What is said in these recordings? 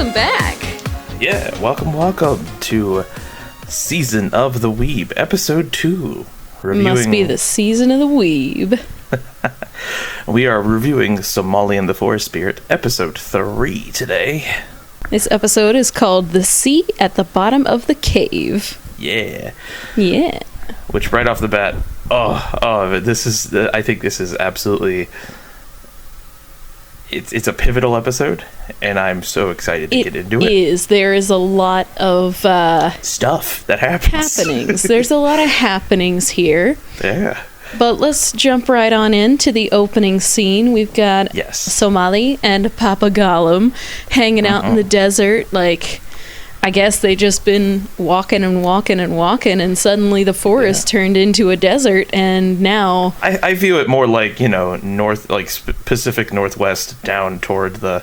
welcome back. Yeah, welcome to Season of the Weeb, Episode 2. Must be the Season of the Weeb. We are reviewing Somali and the Forest Spirit, Episode 3 today. This episode is called The Sea at the Bottom of the Cave. Yeah. Yeah. Which, right off the bat, I think this is absolutely... It's a pivotal episode, and I'm so excited to get into it. There is a lot of... stuff that happens. Happenings. There's a lot of happenings here. Yeah. But let's jump right on into the opening scene. We've got Somali and Papa Gollum hanging out in the desert. Like, I guess they just been walking, and suddenly the forest turned into a desert, and now... I view it more like, north, like Pacific Northwest down toward the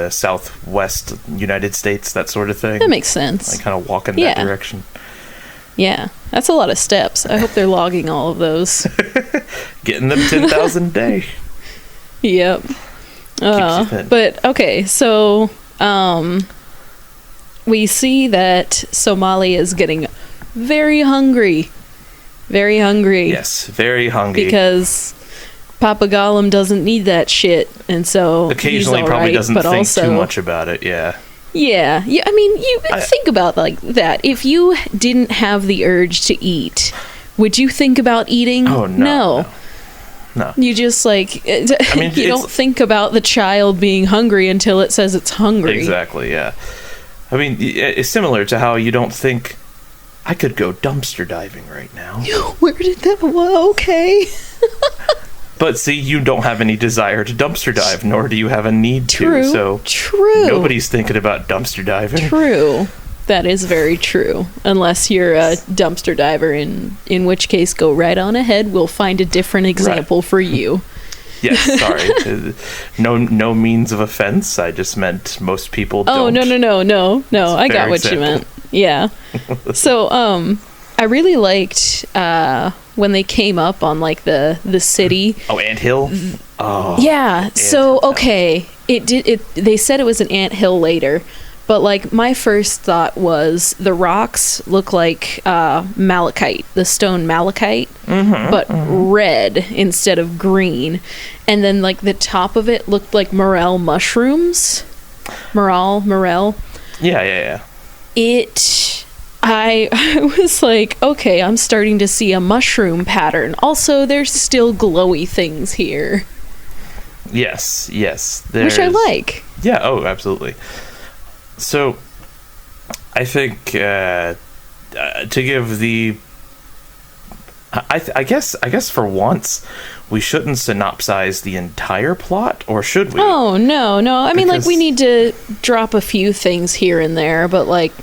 Southwest United States, that sort of thing. That makes sense. Like, kind of walk in that direction. Yeah, that's a lot of steps. I hope they're logging all of those. Getting them 10,000 a day. Yep. But, okay, so... we see that Somali is getting very hungry. Very hungry. Yes, very hungry. Because Papa Gollum doesn't need that shit, and so occasionally he's probably doesn't think also, too much about it, yeah. Yeah, I mean, you think about like that. If you didn't have the urge to eat, would you think about eating? Oh, no. You just you don't think about the child being hungry until it says it's hungry. Exactly, yeah. I mean, it's similar to how you don't think, I could go dumpster diving right now. Where did that... Well, okay. But see, you don't have any desire to dumpster dive, nor do you have a need to. So true. Nobody's thinking about dumpster diving. True. That is very true. Unless you're a dumpster diver, in which case, go right on ahead. We'll find a different example for you. Yes, sorry. No means of offense. I just meant most people don't. Oh, no. I got what you meant. Yeah. So, I really liked when they came up on like the city. Oh, anthill? Oh. Yeah. So, okay. They said it was an anthill later. But, like, my first thought was the rocks look like malachite, the stone malachite, but red instead of green. And then, like, the top of it looked like morel mushrooms. Morel. Yeah. I was like, okay, I'm starting to see a mushroom pattern. Also, there's still glowy things here. Yes. Which I like. Yeah, oh, absolutely. So, I think to give the, I guess for once we shouldn't synopsize the entire plot, or should we? Oh no! I mean, like, we need to drop a few things here and there, but like,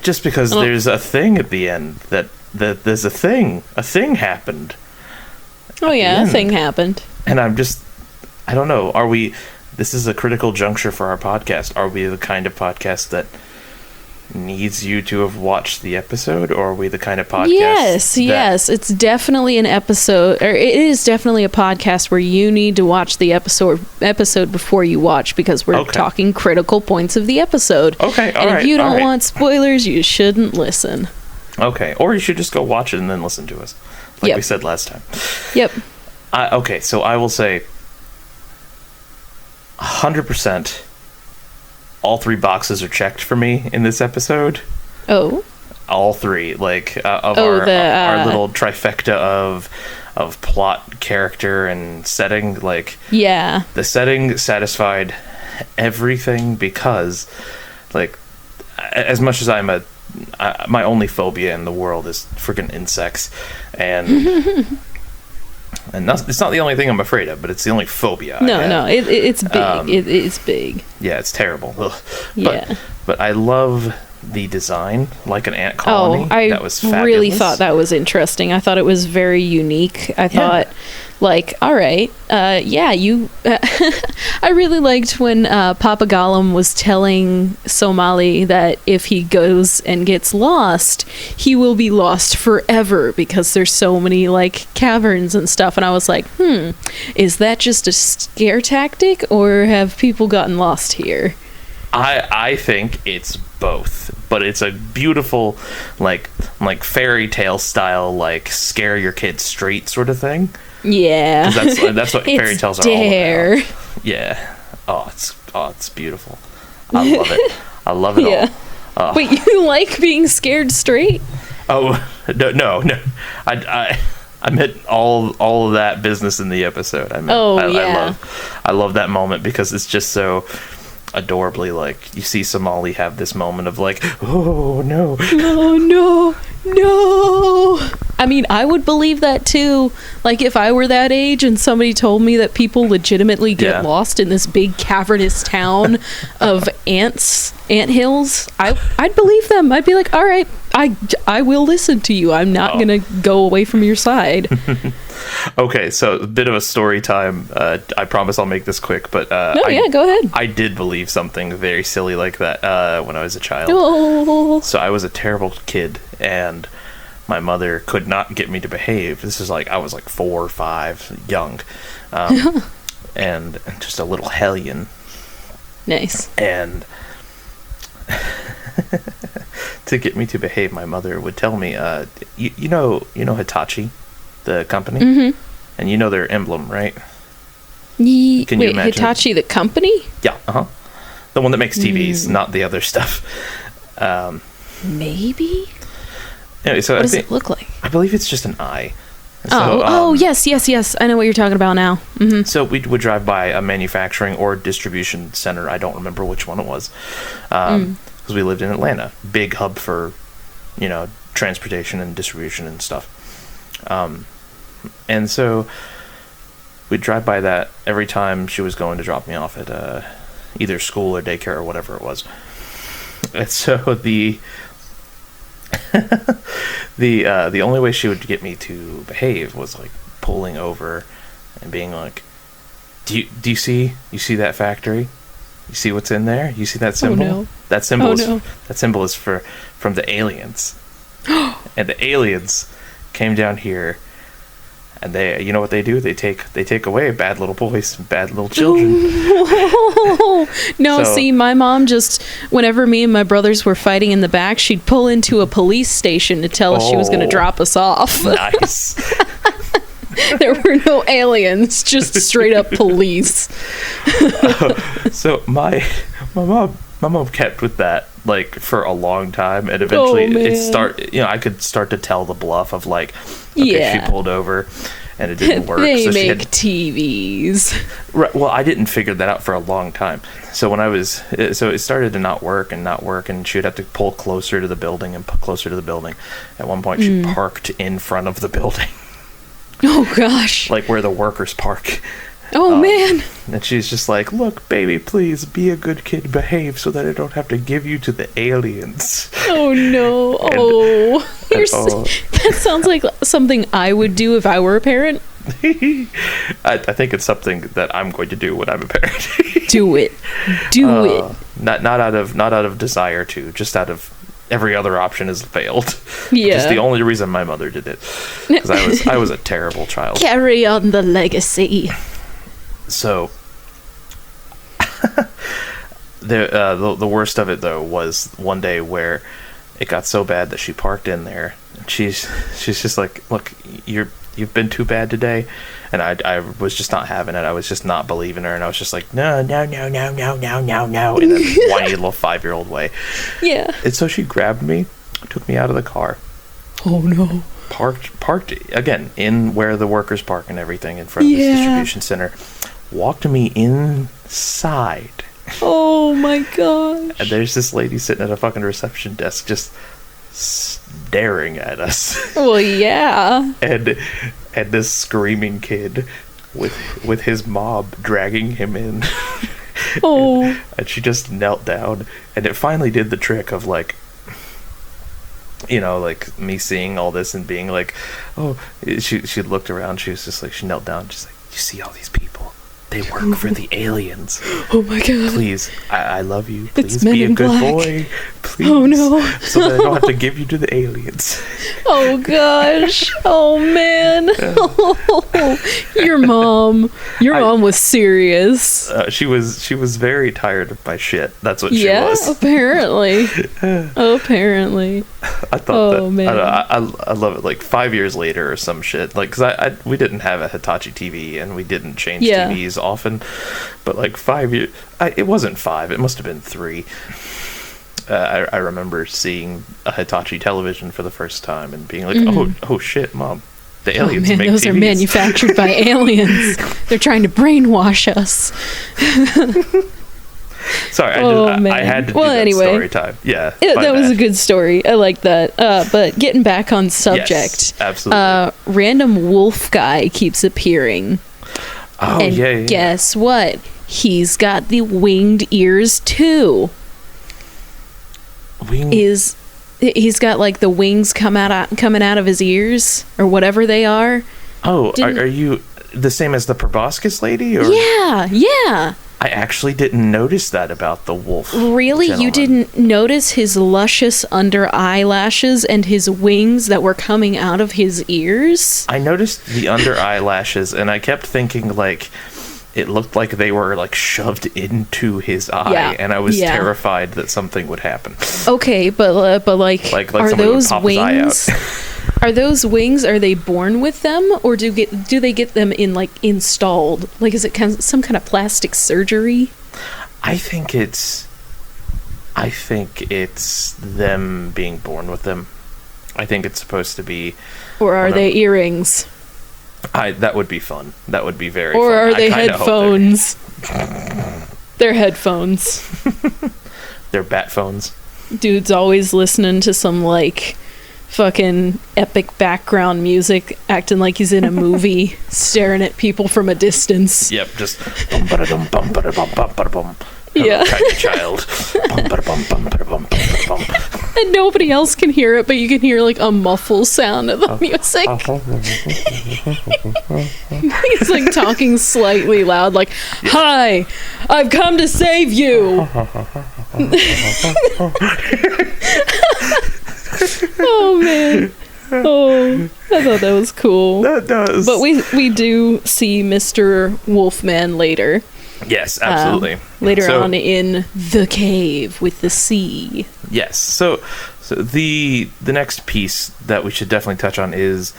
just because there's a thing at the end that there's a thing happened. Oh yeah, a thing happened, and I don't know. Are we? This is a critical juncture for our podcast. Are we the kind of podcast that needs you to have watched the episode, or are we the kind of podcast Yes. It's definitely an episode, or it is definitely a podcast where you need to watch the episode before you watch, because we're talking critical points of the episode. Okay, all right. And if you don't want spoilers, you shouldn't listen. Okay, or you should just go watch it and then listen to us, like we said last time. Yep. Okay, so I will say 100% all three boxes are checked for me in this episode. Oh, all three, like our little trifecta of plot, character, and setting. Like, the setting satisfied everything, because like, as much as my only phobia in the world is freaking insects, and and it's not the only thing I'm afraid of, but it's the only phobia I have. It's big. It's big. Yeah, it's terrible. Ugh. Yeah. But I love the design, like an ant colony. I that was fabulous. Really thought that was interesting. I thought it was very unique. I thought, Like, all right, yeah, you... I really liked when Papa Gollum was telling Somali that if he goes and gets lost, he will be lost forever because there's so many, like, caverns and stuff. And I was like, is that just a scare tactic, or have people gotten lost here? I think it's both, but it's a beautiful, like fairy tale style, like scare your kids straight sort of thing. Yeah, that's what fairy tales are all about. Yeah. Oh, it's beautiful. I love it. I love it all. Wait, you like being scared straight? Oh no. I meant all of that business in the episode. I love that moment because it's just so adorably, like, you see Somali have this moment of like, oh no. I mean, I would believe that too. Like, if I were that age and somebody told me that people legitimately get lost in this big cavernous town of ant hills, I'd believe them. I'd be like, all right, I will listen to you. I'm not gonna go away from your side. Okay, so a bit of a story time. I promise I'll make this quick, but go ahead. I did believe something very silly like that when I was a child. Oh. So I was a terrible kid, and my mother could not get me to behave. This is like, I was like 4 or 5, young, and just a little hellion. Nice. And to get me to behave, my mother would tell me, you know Hitachi, the company, and you know their emblem, right? Can you imagine? Hitachi, the company? Yeah, the one that makes TVs, not the other stuff. Maybe. Anyway, so what does it look like? I believe it's just an eye. Yes. I know what you're talking about now. Mm-hmm. So we would drive by a manufacturing or distribution center. I don't remember which one it was, because we lived in Atlanta, big hub for, transportation and distribution and stuff. And so we'd drive by that every time she was going to drop me off at either school or daycare or whatever it was. And so the only way she would get me to behave was like pulling over and being like, do you see that factory? You see what's in there? You see that symbol? Oh, no. That symbol is from the aliens. And the aliens came down here, and they, you know what they do? They take away bad little boys and bad little children. No, see, my mom just, whenever me and my brothers were fighting in the back, she'd pull into a police station to tell us she was going to drop us off. Nice. There were no aliens, just straight up police. So my mom kept with that like for a long time, and eventually I could start to tell the bluff of like, okay, she pulled over and it didn't work. They make TVs. Right. Well, I didn't figure that out for a long time. So when so it started to not work, and she would have to pull closer to the building and closer to the building. At one point, she parked in front of the building. Oh gosh! Like where the workers park. Oh man! And she's just like, "Look, baby, please be a good kid, behave, so that I don't have to give you to the aliens." Oh no! That sounds like something I would do if I were a parent. I think it's something that I'm going to do when I'm a parent. Do it. Not out of desire to, just out of every other option has failed. Yeah. Just the only reason my mother did it, because I was a terrible child. Carry on the legacy. So the worst of it though was one day where it got so bad that she parked in there. She's just like, "Look, you've been too bad today," and I was just not having it. I was just not believing her, and I was just like, no, in a whiny little 5-year-old way. Yeah. And so she grabbed me, took me out of the car. Oh no. Parked again in where the workers park and everything in front of this distribution center. Walked me inside. Oh my gosh. And there's this lady sitting at a fucking reception desk just staring at us. Well, yeah. And this screaming kid with his mob dragging him in. Oh. And she just knelt down, and it finally did the trick of like, you know, like me seeing all this and being like, oh, she looked around, she was just like, she knelt down, she's like, you see all these people, they work for the aliens. Oh my god. Please, I love you. Please be a good boy. Please. Oh no. So that I don't have to give you to the aliens. Oh gosh. Oh man. Your mom was serious. She was very tired of my shit. That's what she was. Yeah, apparently. Apparently. I thought man. I love it. Like 5 years later or some shit. Like, cause we didn't have a Hitachi TV and we didn't change TVs often, but like 5 years. It wasn't 5. It must have been 3. I remember seeing a Hitachi television for the first time and being like, oh shit, Mom, the aliens make those TVs. Are manufactured by aliens. They're trying to brainwash us. Sorry, I had to do that story time. Yeah, that was a good story. I like that. But getting back on subject, yes, absolutely. Random wolf guy keeps appearing. Oh, and yeah. Guess what? He's got the winged ears too. He's got like the wings coming out of his ears or whatever they are. Oh, are you the same as the proboscis lady? Or? Yeah. I actually didn't notice that about the wolf. Really? Gentleman. You didn't notice his luscious under eyelashes and his wings that were coming out of his ears? I noticed the under eyelashes, and I kept thinking, like, it looked like they were, like, shoved into his eye, and I was terrified that something would happen. Okay, but like are those wings... Are those wings, are they born with them, or do they get them installed? Like, is it some kind of plastic surgery? I think it's them being born with them. I think it's supposed to be... Or are they earrings? That would be fun. That would be very fun. Or are they headphones? They're headphones. They're bat phones. Dude's always listening to some, like... fucking epic background music, acting like he's in a movie, staring at people from a distance. Yep, just bum ba dum bum ba dum bum ba dum. Yeah, tiny child. Bum ba dum bum ba dum bum. And nobody else can hear it, but you can hear like a muffled sound of the music. He's like talking slightly loud, like, "Hi, I've come to save you." Oh man. Oh, I thought that was cool. That does. But we do see Mr. Wolfman later. Yes, absolutely. Later on in the cave with the sea. Yes. So the next piece that we should definitely touch on is,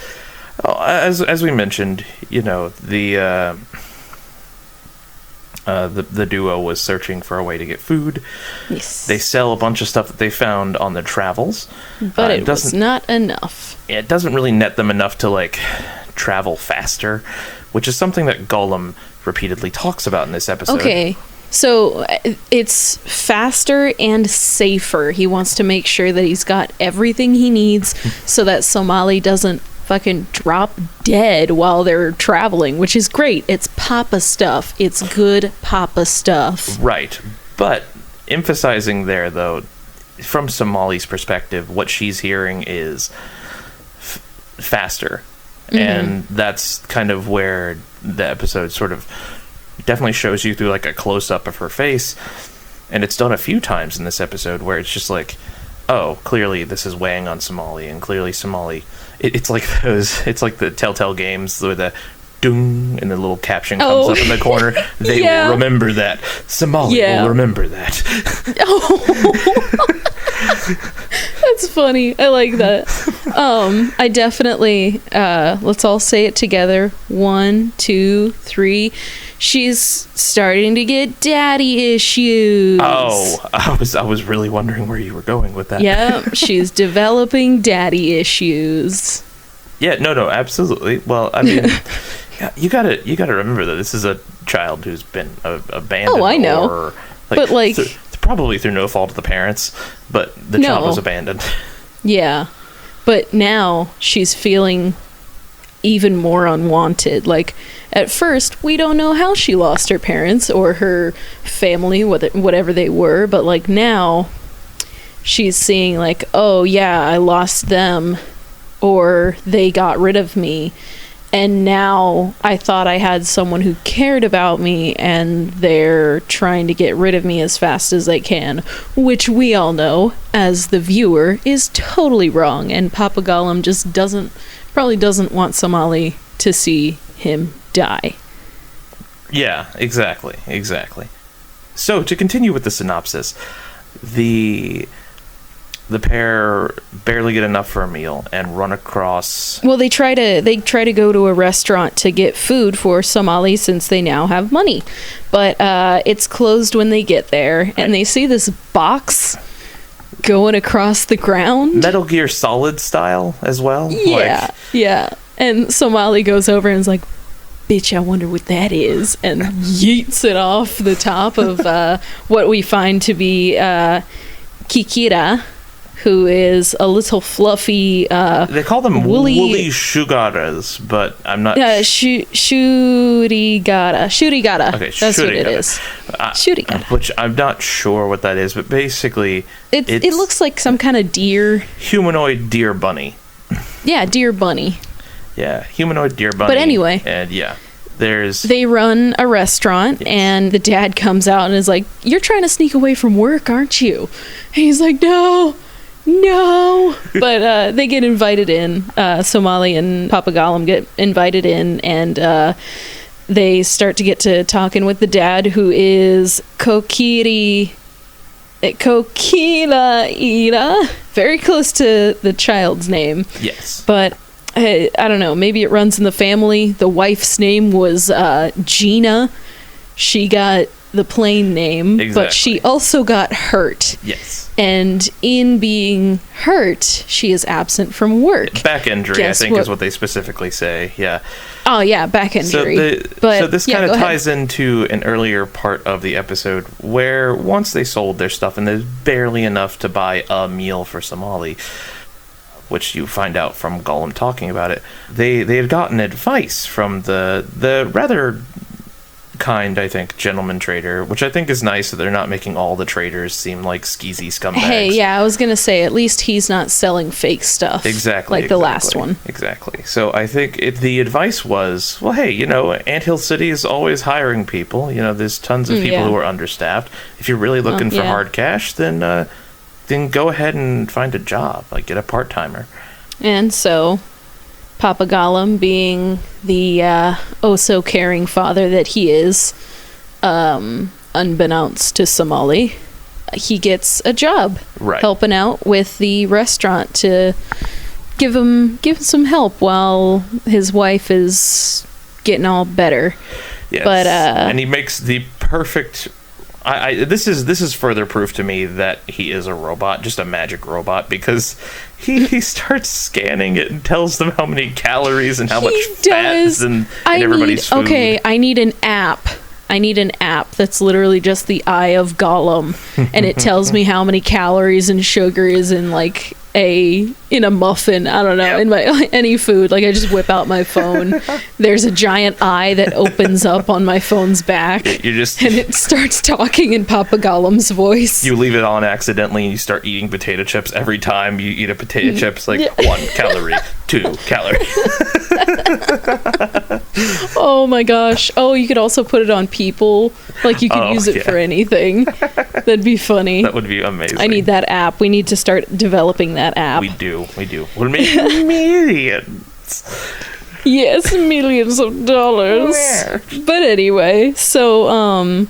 as we mentioned, you know, the duo was searching for a way to get food. Yes. They sell a bunch of stuff that they found on their travels. But it was not enough. It doesn't really net them enough to, like, travel faster, which is something that Gollum repeatedly talks about in this episode. Okay. So it's faster and safer. He wants to make sure that he's got everything he needs so that Somali doesn't fucking drop dead while they're traveling, which is great. It's Papa stuff. It's good Papa stuff. Right. But emphasizing there, though, from Somali's perspective, what she's hearing is faster. Mm-hmm. And that's kind of where the episode sort of definitely shows you through like a close-up of her face. And it's done a few times in this episode where it's just like, oh, clearly this is weighing on Somali, and clearly Somali... It's like the Telltale games where the doom and the little caption comes up in the corner. They will remember that. Somali will remember that. That's funny. I like that. I definitely, let's all say it together. 1, 2, 3. She's starting to get daddy issues. Oh, I was really wondering where you were going with that. Yeah, she's developing daddy issues. Yeah, no, absolutely. Well, I mean, you gotta remember that this is a child who's been abandoned. Oh, I know. Or, but like, probably through no fault of the parents, but the child was abandoned. Yeah, but now she's feeling even more unwanted. Like, at first, we don't know how she lost her parents or her family, whatever they were, but like now, she's seeing like, oh yeah, I lost them, or they got rid of me, and now I thought I had someone who cared about me, and they're trying to get rid of me as fast as they can, which we all know, as the viewer, is totally wrong, and Papa Gollum just probably doesn't want Somali to see him die. Yeah, exactly. So, to continue with the synopsis, the pair barely get enough for a meal and run across... Well, they try to go to a restaurant to get food for Somali since they now have money. But it's closed when they get there, and they see this box going across the ground. Metal Gear Solid style as well? Yeah. And Somali goes over and is like, bitch, I wonder what that is, and yeets it off the top of what we find to be Kikira, who is a little fluffy they call them woolly shugaras, but I'm not... Shurigata. Okay, that's what it is. Shurigata. Which I'm not sure what that is, but basically... It looks like some kind of deer. Humanoid deer bunny. Yeah, deer bunny. Yeah, humanoid deer bunny. But anyway. And yeah, they run a restaurant, and the dad comes out and is like, you're trying to sneak away from work, aren't you? And he's like, no. But they get invited in. Somali and Papa Gollum get invited in, and they start to get to talking with the dad, who is Kokila Ira. Very close to the child's name. Yes. But I don't know, maybe it runs in the family. The wife's name was Gina. She got the plain name, but she also got hurt. Yes. And in being hurt, she is absent from work. Back injury, I think, is what they specifically say. Yeah. Oh, yeah, back injury. So this kind of ties into an earlier part of the episode where once they sold their stuff and there's barely enough to buy a meal for Somali, which you find out from Gollum talking about it, they had gotten advice from the rather kind, I think, gentleman trader, which I think is nice that they're not making all the traders seem like skeezy scumbags. Hey, yeah, I was gonna say, at least he's not selling fake stuff. Exactly. The last one. Exactly. So I think the advice was, well, hey, Anthill City is always hiring people. There's tons of people who are understaffed. If you're really looking for hard cash, then go ahead and find a job, like get a part-timer. And so Papa Gollum, being the oh-so-caring father that he is, unbeknownst to Somali, he gets a job helping out with the restaurant to give him some help while his wife is getting all better. Yes. But and he makes the perfect... This is further proof to me that he is a robot, just a magic robot, because he starts scanning it and tells them how many calories and how much fat is in everybody's food. Okay, I need an app. That's literally just the eye of Gollum, and it tells me how many calories and sugar is in in a muffin. I don't know, in any food. I just whip out my phone. There's a giant eye that opens up on my phone's back, and it starts talking in Papa Gollum's voice. You leave it on accidentally, and you start eating potato chips every time you eat a potato chip. It's 1 calorie, 2 calories. Oh my gosh! Oh, you could also put it on people. You could use it for anything. That'd be funny. That would be amazing. I need that app. We need to start developing that app. We do. We'll make millions. Yes, millions of dollars. But anyway, so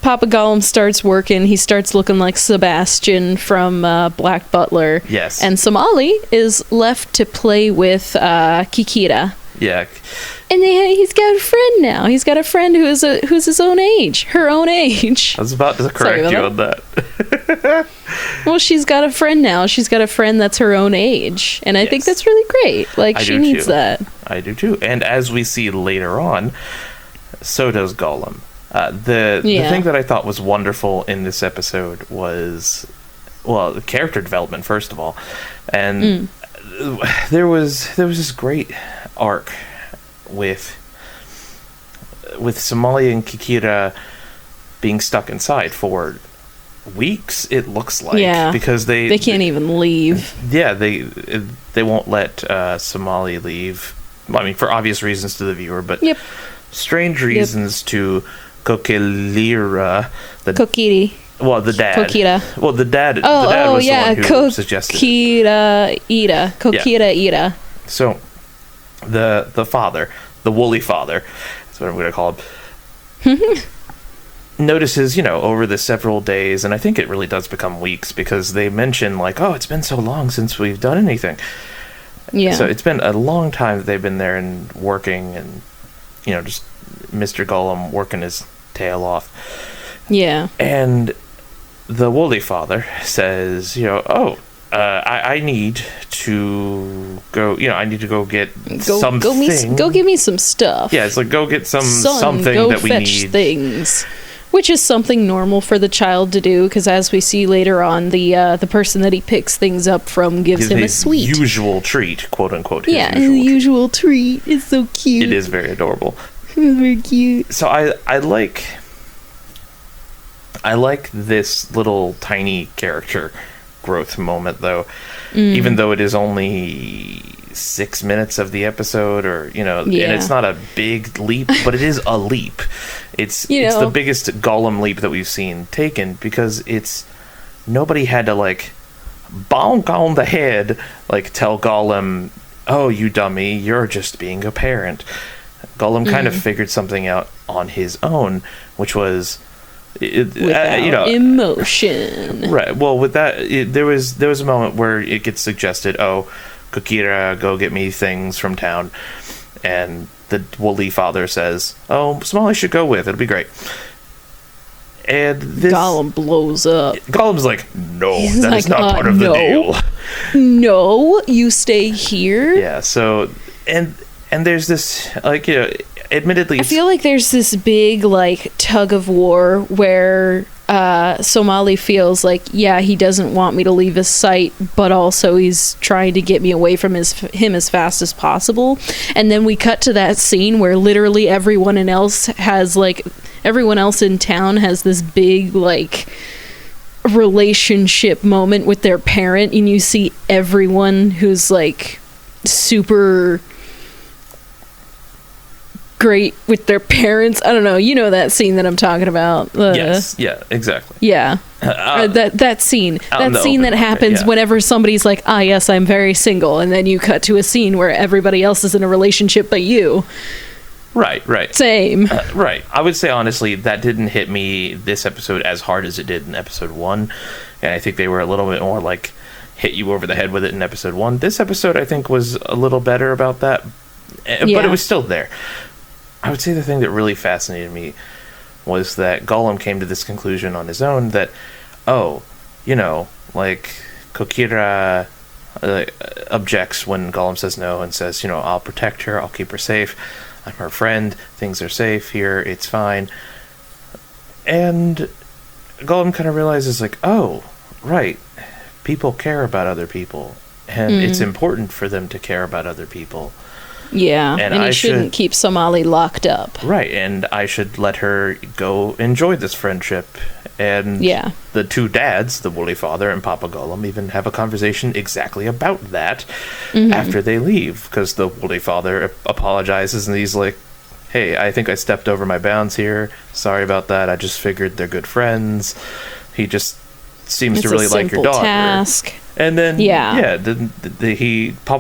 Papa Gollum starts working. He starts looking like Sebastian from Black Butler. Yes. And Somali is left to play with Kikira. Yeah. And he's got a friend now. He's got a friend who's his own age, her own age. I was about to correct you on that. Well, she's got a friend now. She's got a friend that's her own age, and I think that's really great. She needs that. I do too. And as we see later on, so does Gollum. The thing that I thought was wonderful in this episode was, the character development first of all, and there was this great arc with Somali and Kikira being stuck inside for weeks, it looks like, because they can't even leave. Yeah, they won't let Somali leave. I mean, for obvious reasons to the viewer, but strange reasons to Kokilira, Kokiri. Well, the dad. Kokira. Well, the dad. Oh, the dad was the one who suggested Kokira Ira. So, the father, the woolly father, that's what I'm going to call him, notices, over the several days, and I think it really does become weeks, because they mention, like, oh, it's been so long since we've done anything. Yeah. So it's been a long time that they've been there and working, and, just Mr. Gollum working his tail off. Yeah. And the woolly father says, I need to go, I need to go get something. Go give me some stuff. Yeah, it's like, go get something that we need. Things. Which is something normal for the child to do, because as we see later on, the person that he picks things up from gives him a sweet. Usual treat, quote unquote. Yeah, the usual treat. It's so cute. It is very adorable. It's very cute. So I like this little tiny character growth moment, though, even though it is only 6 minutes of the episode, or and it's not a big leap, but it is a leap. It's the biggest Gollum leap that we've seen taken, because nobody had to like bonk on the head, like tell Gollum, oh, you dummy, you're just being a parent. Gollum kind of figured something out on his own, which was emotion. Right. Well, with that, there was a moment where it gets suggested, oh, Kokira, go get me things from town, and the woolly father says, oh, Somali should go with, it'll be great. And this Gollum blows up. Gollum's like, no, is not part of the deal. No, you stay here. Yeah. So and there's this, like, admittedly, I feel like there's this big, like, tug of war where Somali feels like, yeah, he doesn't want me to leave his sight, but also he's trying to get me away from him as fast as possible. And then we cut to that scene where literally everyone else in town has this big, like, relationship moment with their parent, and you see everyone who's, like, super great with their parents. I don't know. You know that scene that I'm talking about. Yes. Yeah. Exactly. Yeah. That scene. That scene that happens whenever somebody's like, "Ah, yes, I'm very single," and then you cut to a scene where everybody else is in a relationship but you. Right. Right. Same. Right. I would say honestly that didn't hit me this episode as hard as it did in episode 1, and I think they were a little bit more like hit you over the head with it in episode 1. This episode I think was a little better about that, but it was still there. I would say the thing that really fascinated me was that Gollum came to this conclusion on his own that, like, Kokira objects when Gollum says no and says, I'll protect her, I'll keep her safe, I'm her friend, things are safe here, it's fine. And Gollum kind of realizes, like, oh, right, people care about other people, and it's important for them to care about other people. Yeah, and he shouldn't keep Somali locked up. Right, and I should let her go enjoy this friendship. And the two dads, the woolly father and Papa Gollum, even have a conversation exactly about that after they leave, because the woolly father apologizes and he's like, hey, I think I stepped over my bounds here. Sorry about that. I just figured they're good friends. He just seems to really like your daughter. Task. And then, Papa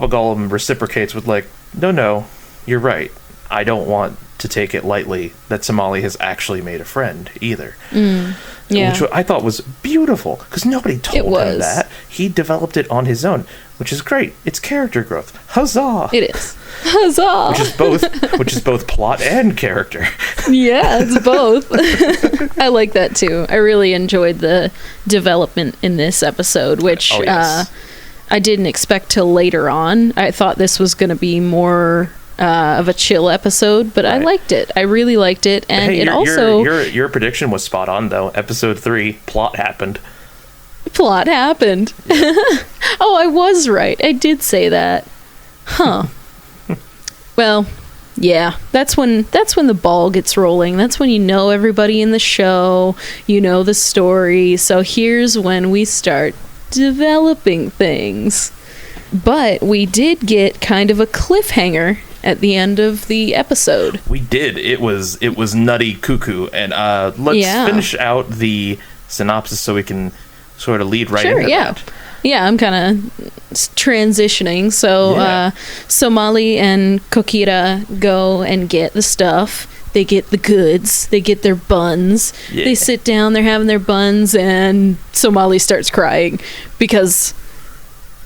Gollum reciprocates with like, no, you're right. I don't want to take it lightly that Somali has actually made a friend either. Which I thought was beautiful, because nobody told him that. He developed it on his own, which is great. It's character growth. Huzzah! It is. Huzzah! Which is both plot and character. Yeah, it's both. I like that too. I really enjoyed the development in this episode, which I didn't expect till later on. I thought this was going to be more of a chill episode, but I liked it. I really liked it, and your prediction was spot on though. Episode 3, plot happened. Plot happened. Oh, I was right. I did say that. Huh. Well, Yeah, that's when the ball gets rolling. That's when you know everybody in the show, you know the story. So here's when we start developing things. But we did get kind of a cliffhanger at the end of the episode. We did. It was nutty cuckoo. And let's finish out the synopsis so we can sort of lead right into that. Yeah, I'm kind of transitioning. So Somali and Kokira go and get the stuff. They get the goods. They get their buns. Yeah. They sit down. They're having their buns, and Somali starts crying because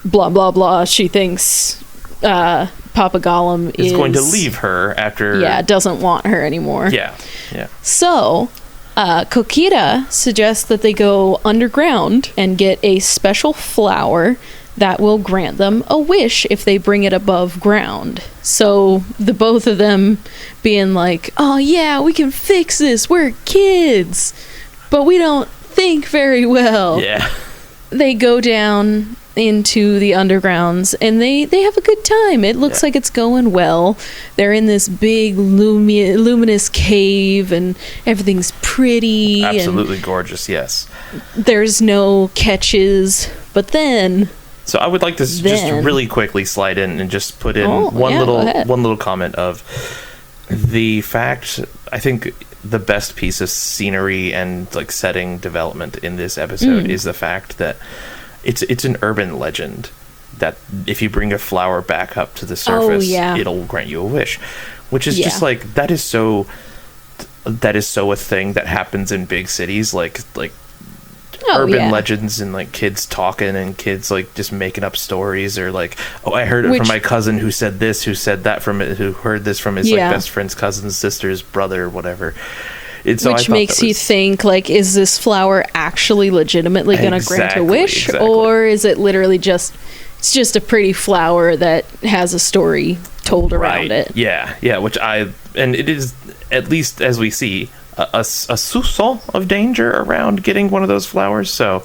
blah, blah, blah. She thinks Papa Gollum is going to leave her after... Yeah, doesn't want her anymore. Yeah. So... Kokira suggests that they go underground and get a special flower that will grant them a wish if they bring it above ground. So the both of them being like, oh yeah, we can fix this, we're kids, but we don't think very well. Yeah. They go down into the undergrounds and they have a good time. It looks like it's going well. They're in this big luminous cave and everything's pretty, absolutely gorgeous. Yes, there's no catches, but then so I would like to just really quickly slide in and just put in one little comment of the fact. I think the best piece of scenery and like setting development in this episode is the fact that it's an urban legend that if you bring a flower back up to the surface, it'll grant you a wish, which is just like that is so a thing that happens in big cities, like urban legends and like kids talking and kids like just making up stories, or like, oh, I heard it from my cousin who said this, who said that from it, who heard this from his like best friend's cousin's sister's brother, whatever. Which makes you think, like, is this flower actually legitimately going to grant a wish? Or is it literally just a pretty flower that has a story told around it? Yeah, and it is, at least as we see, a soupçon of danger around getting one of those flowers. So,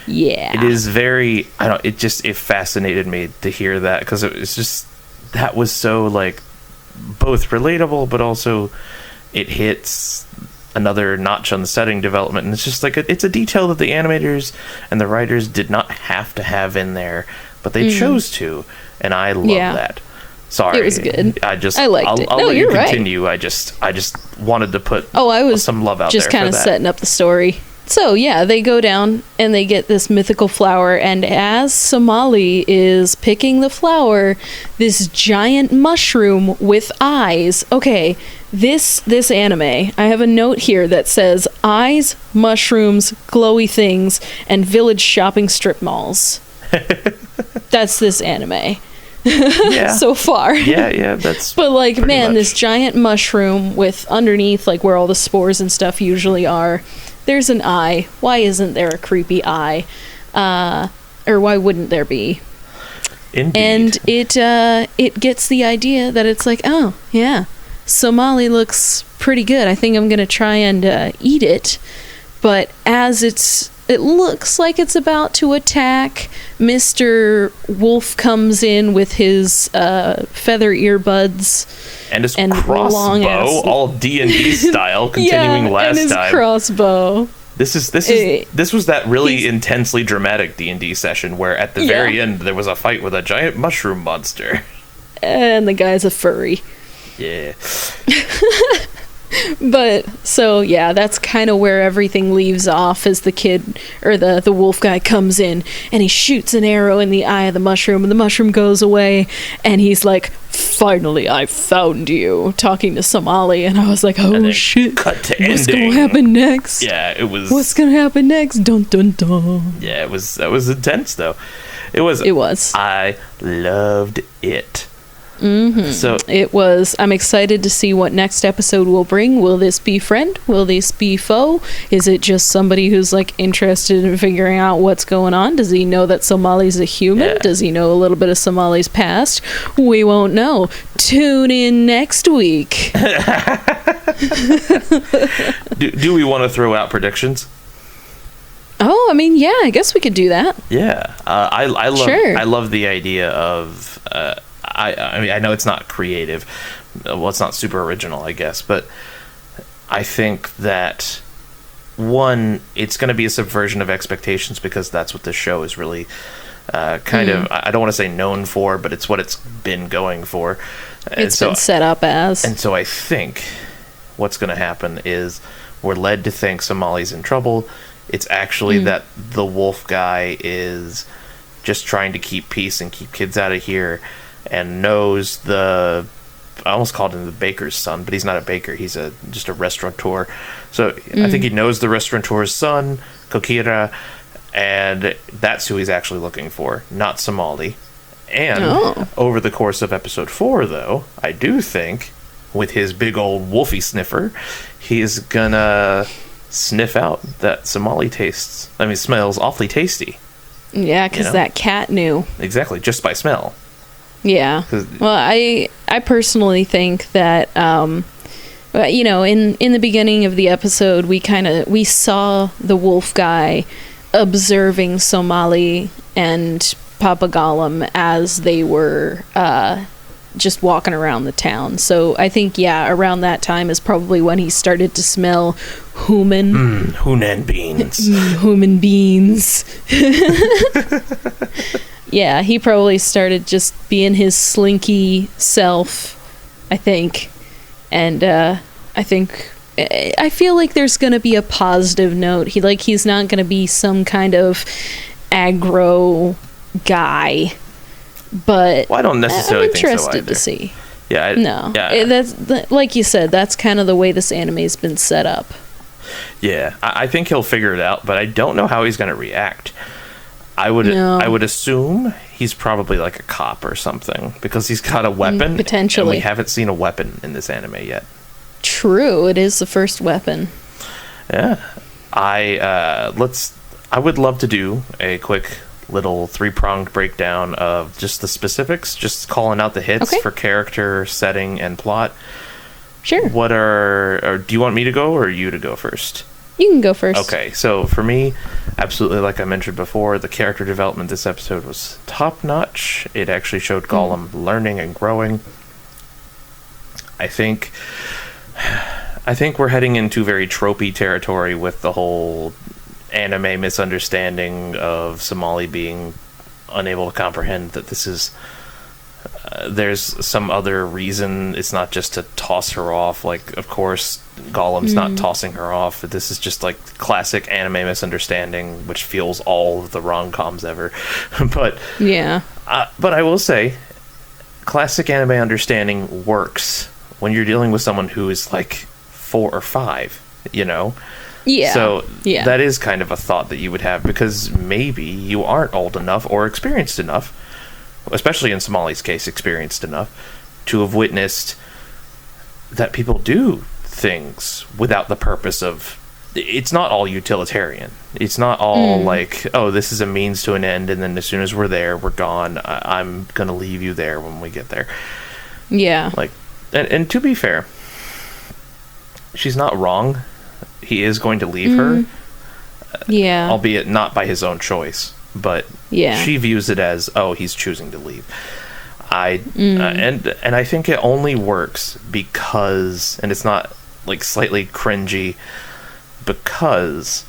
it is very, it fascinated me to hear that, because it was just, that was so, like, both relatable, but also it hits another notch on the setting development, and it's just like it's a detail that the animators and the writers did not have to have in there, but they chose to, and I love that. Sorry, it was good. I liked it. I'll let you continue. Right. I just wanted to put some love out there. Just kind of setting up the story. So yeah, they go down and they get this mythical flower, and as Somali is picking the flower, this giant mushroom with eyes. Okay, this anime, I have a note here that says eyes, mushrooms, glowy things, and village shopping strip malls. That's this anime. So far. Yeah, that's but like, man, much. This giant mushroom with underneath, like where all the spores and stuff usually are, there's an eye. Why isn't there a creepy eye? Or why wouldn't there be? Indeed. And it gets the idea that it's like, oh yeah, Somali looks pretty good. I think I'm gonna try and eat it. But as it looks like it's about to attack, Mr. Wolf comes in with his feather earbuds and his crossbow, all D&D style, continuing last time. And his crossbow. This was that really intensely dramatic D&D session where at the very end there was a fight with a giant mushroom monster. And the guy's a furry. Yeah. But so yeah, that's kind of where everything leaves off, as the kid or the wolf guy comes in and he shoots an arrow in the eye of the mushroom, and the mushroom goes away, and he's like, finally I found you, talking to Somali. And I was like, oh shit, cut to what's ending. gonna happen next? Yeah, it was, what's gonna happen next? Dun dun dun. Yeah, that was intense though. It was I loved it. Mm-hmm. So it was. I'm excited to see what next episode will bring. Will this be friend? Will this be foe? Is it just somebody who's like interested in figuring out what's going on? Does he know that Somali's a human? Yeah. Does he know a little bit of Somali's past? We won't know. Tune in next week. Do we want to throw out predictions? Oh, I mean, yeah, I guess we could do that. Yeah, I love the idea of. I mean, I know it's not creative, well, it's not super original, I guess, but I think that, one, it's going to be a subversion of expectations, because that's what this show is really kind of, I don't want to say known for, but it's what it's been going for. It's been set up as. And so I think what's going to happen is we're led to think Somali's in trouble. It's actually that the wolf guy is just trying to keep peace and keep kids out of here, and knows I almost called him the baker's son, but he's not a baker. He's just a restaurateur. So I think he knows the restaurateur's son, Kokira, and that's who he's actually looking for, not Somali. And over the course of episode 4, though, I do think, with his big old wolfie sniffer, he's gonna sniff out that Somali smells awfully tasty. Yeah, because that cat knew. Exactly, just by smell. Yeah. Well, I personally think that, in the beginning of the episode, we saw the wolf guy observing Somali and Papa Gollum as they were just walking around the town. So I think, around that time is probably when he started to smell human beans. Human beans. Yeah, he probably started just being his slinky self, I think. And I feel like there's going to be a positive note. He's not going to be some kind of aggro guy. But I don't necessarily think so either. I'm interested to see. Yeah. That's like you said, that's kind of the way this anime's been set up. Yeah, I think he'll figure it out, but I don't know how he's going to react. I would assume he's probably like a cop or something, because he's got a weapon. Potentially. And we haven't seen a weapon in this anime yet. True, it is the first weapon. Yeah. I would love to do a quick little 3-pronged breakdown of just the specifics, just calling out the hits for character, setting, and plot. Sure. Do you want me to go or you to go first? You can go first. Okay, so for me, absolutely, like I mentioned before, the character development this episode was top-notch. It actually showed Gollum learning and growing. I think we're heading into very tropey territory with the whole anime misunderstanding of Somali being unable to comprehend that this is there's some other reason. It's not just to toss her off. Like, of course, Gollum's not tossing her off. This is just like classic anime misunderstanding, which fuels all of the rom-coms ever. But but I will say, classic anime understanding works when you're dealing with someone who is like 4 or 5, Yeah. So that is kind of a thought that you would have, because maybe you aren't old enough or experienced enough, especially in Somali's case, experienced enough to have witnessed that people do things without the purpose of... It's not all utilitarian. It's not all like, oh, this is a means to an end, and then as soon as we're there, we're gone. I'm going to leave you there when we get there. Yeah. Like, and to be fair, she's not wrong. He is going to leave her. Yeah. Albeit not by his own choice. But she views it as, oh, he's choosing to leave. And I think it only works because, and it's not like slightly cringy, because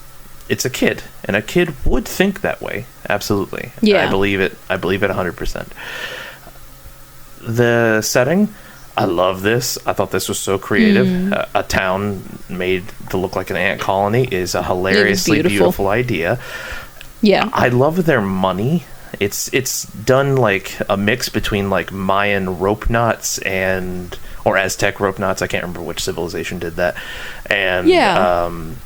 it's a kid, and a kid would think that way. Absolutely. Yeah. I believe it 100%. The setting, I love this. I thought this was so creative. A town made to look like an ant colony is a hilariously beautiful idea. Yeah. I love their money. It's done like a mix between like Mayan rope knots or Aztec rope knots. I can't remember which civilization did that. And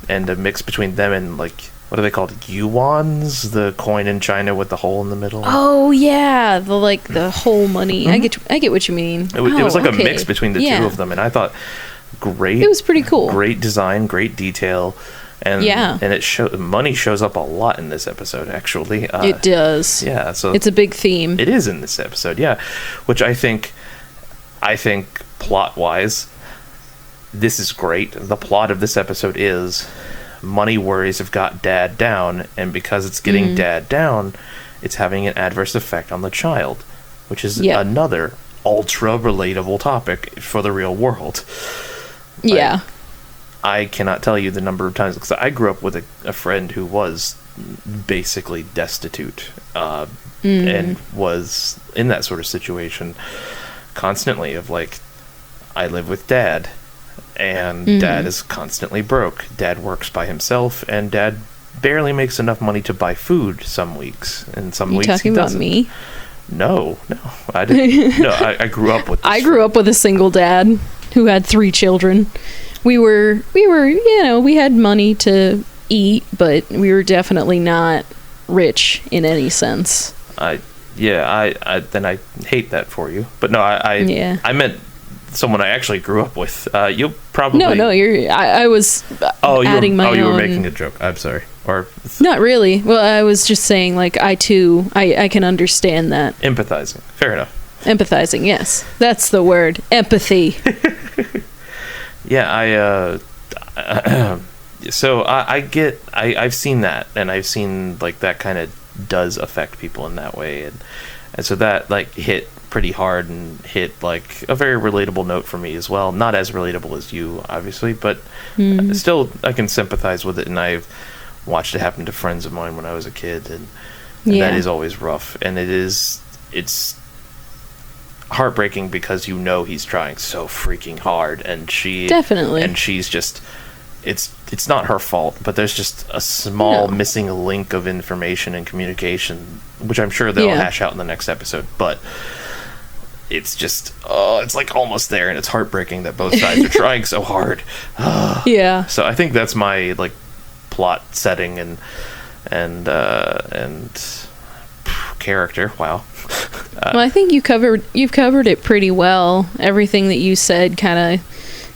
and a mix between them and like, what are they called? Yuans, the coin in China with the hole in the middle. Oh yeah, the whole money. I get what you mean. It was like a mix between the two of them, and I thought great. It was pretty cool. Great design, great detail. And money shows up a lot in this episode, actually. It does. Yeah, so it's a big theme. It is in this episode, yeah. Which I think plot-wise, this is great. The plot of this episode is money worries have got Dad down, and because it's getting Dad down, it's having an adverse effect on the child, which is another ultra relatable topic for the real world. Yeah. I cannot tell you the number of times, because I grew up with a friend who was basically destitute, and was in that sort of situation constantly of like, I live with dad, and dad is constantly broke. Dad works by himself, and dad barely makes enough money to buy food some weeks, and some weeks he doesn't. You talking about me? No, I didn't. No, I grew up with. I grew up with a single dad who had 3 children. We were, we had money to eat, but we were definitely not rich in any sense. I hate that for you, but no, I meant someone I actually grew up with. You'll probably I was adding my own. You were making a joke. I'm sorry, or not really. Well, I was just saying, like, I too, I can understand that. Empathizing, fair enough. Empathizing, yes, that's the word. Empathy. Yeah, so I've seen that, and I've seen like that kind of does affect people in that way, and so that like hit pretty hard and hit like a very relatable note for me as well. Not as relatable as you, obviously, but still I can sympathize with it, and I've watched it happen to friends of mine when I was a kid, and that is always rough, and it's heartbreaking because he's trying so freaking hard, and she's just it's not her fault, but there's just a small missing link of information and communication, which I'm sure they'll hash out in the next episode, but it's just it's like almost there, and it's heartbreaking that both sides are trying so hard. So I think that's my like plot setting and character. Wow. Well, I think you've covered it pretty well. Everything that you said kind of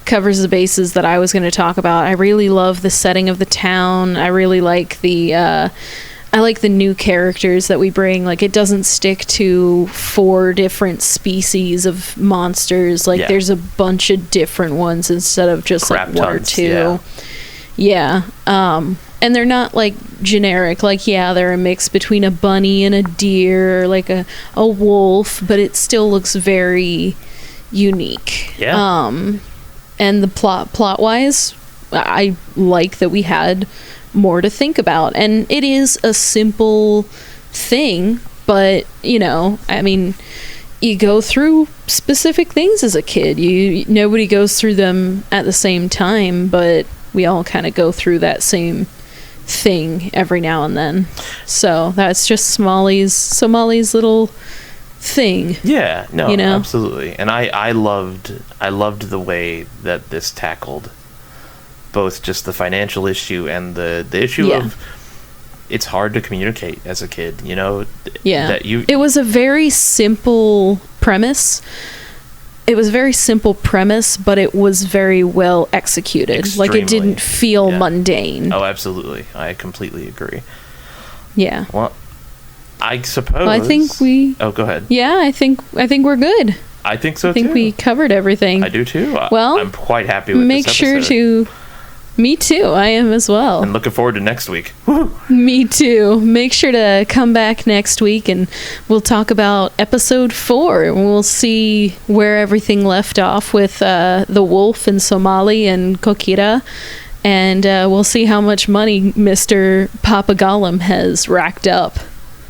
covers the bases that I was going to talk about. I really love the setting of the town. I really like the new characters that we bring. Like, it doesn't stick to 4 different species of monsters. Like, there's a bunch of different ones instead of just like 1 or 2. Yeah. And they're not like generic, like, they're a mix between a bunny and a deer, or like a wolf, but it still looks very unique. And the plot wise, I like that we had more to think about, and it is a simple thing, but I mean, you go through specific things as a kid. Nobody goes through them at the same time, but we all kind of go through that same thing every now and then. So that's just Somali's little thing. Absolutely. And I loved the way that this tackled both just the financial issue and the issue of it's hard to communicate as a kid, it was a very simple premise. But it was very well executed. Extremely. Like, it didn't feel mundane. Oh, absolutely. I completely agree. Yeah. Well, I suppose... Well, I think we... Oh, go ahead. Yeah, I think we're good. I think so, too. I think we covered everything. I do, too. Well, I'm quite happy with this episode. Make sure to... Me too. I am as well. I'm looking forward to next week. Woo! Me too. Make sure to come back next week, and we'll talk about episode 4, and we'll see where everything left off with the wolf and Somali and Kokira, and we'll see how much money Mr. Papa Gollum has racked up.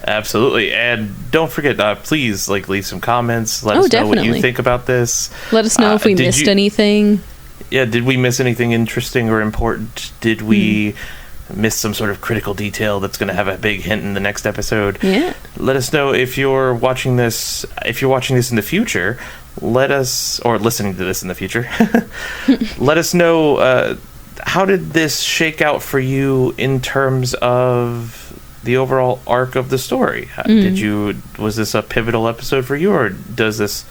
Absolutely. And don't forget, please leave some comments. Let us know what you think about this. Let us know if we missed anything. Yeah, did we miss anything interesting or important? Did we miss some sort of critical detail that's going to have a big hint in the next episode? Yeah. Let us know if you're watching this. If you're watching this in the future, or listening to this in the future, let us know how did this shake out for you in terms of the overall arc of the story. Was this a pivotal episode for you, or does this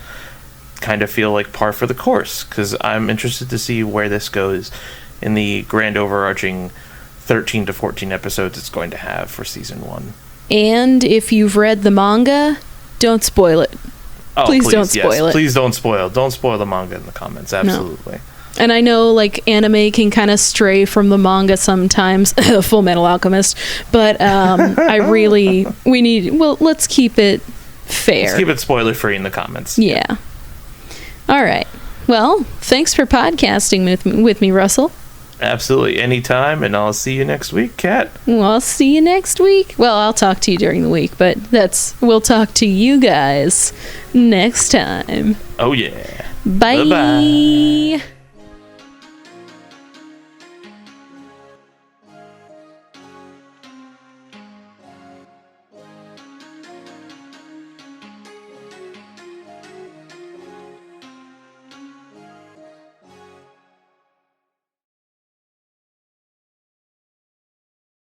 kind of feel like par for the course? Because I'm interested to see where this goes in the grand overarching 13 to 14 episodes it's going to have for season 1. And if you've read the manga, don't spoil it. Please don't spoil it. Please don't spoil the manga in the comments. Absolutely. No. And I know anime can kind of stray from the manga sometimes, Full Metal Alchemist, but let's keep it fair. Let's keep it spoiler free in the comments. Yeah. All right. Well, thanks for podcasting with me, Russell. Absolutely. Anytime, and I'll see you next week, Kat. Well, I'll see you next week. Well, I'll talk to you during the week, but we'll talk to you guys next time. Oh, yeah. Bye. Bye-bye.